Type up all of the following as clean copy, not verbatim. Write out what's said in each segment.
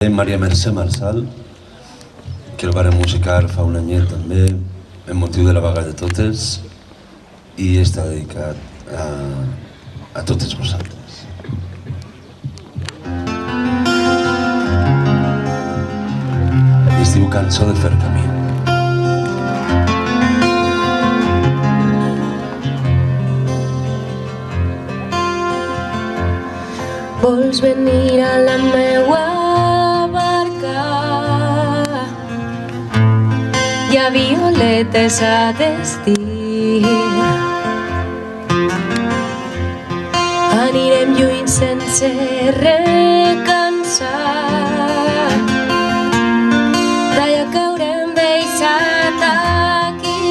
Maria Mercè Marçal, que el varen musicar fa un anyet també, en motiu de la vaga de totes, i està dedicat a totes vosaltres. I es diu Cançó de fer camí. Vols venir a la meua barca? Hi ha violetes a destí. Anirem lluny sense recansar. D'allà que haurem deixat aquí.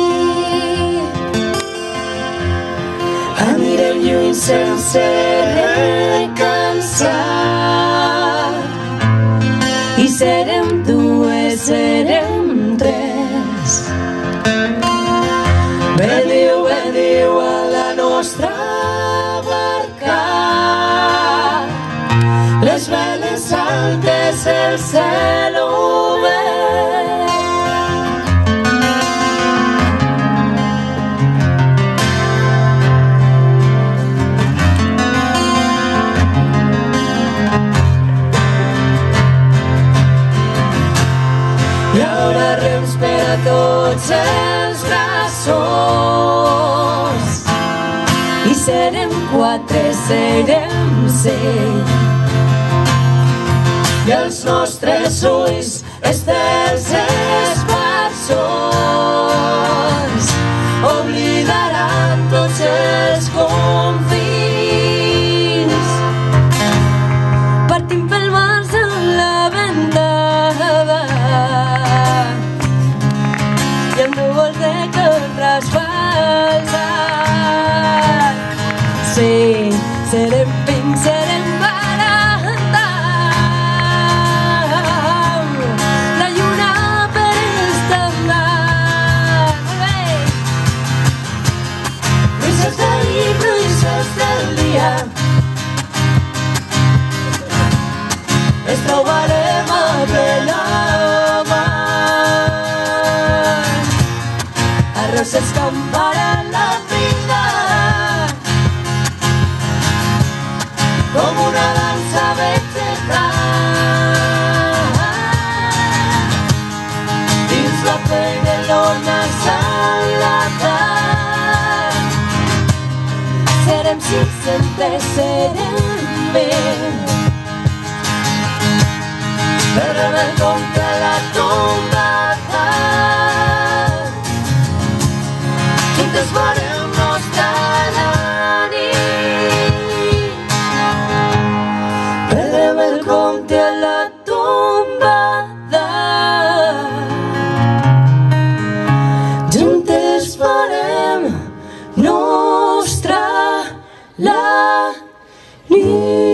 Anirem lluny sense recansar. I serem dues, serem tres. Veniu a la nostra barca. Les veles altes, el cel obert. Hi haurà rems per a tots els braços. I serem quatre, serem set. I els nostres ulls estels esparçons oblidaran tots els confins. Partim pel març en la ventada i amb núvols de terra asfaltat. Sí, serem fins, serem barata. La lluna per estendard. Bruixes d'ahir, bruixes del dia. Es trobarem a Belamar. Arròs escamparà la vida com una dansa vegetal. Dins la feina l'ona salatat. Serem 600, serem més. Perdrem el compte a la tombada. Juntes farem nostra la nit. Perdrem el compte a la tombada. Juntes farem nostra la nit.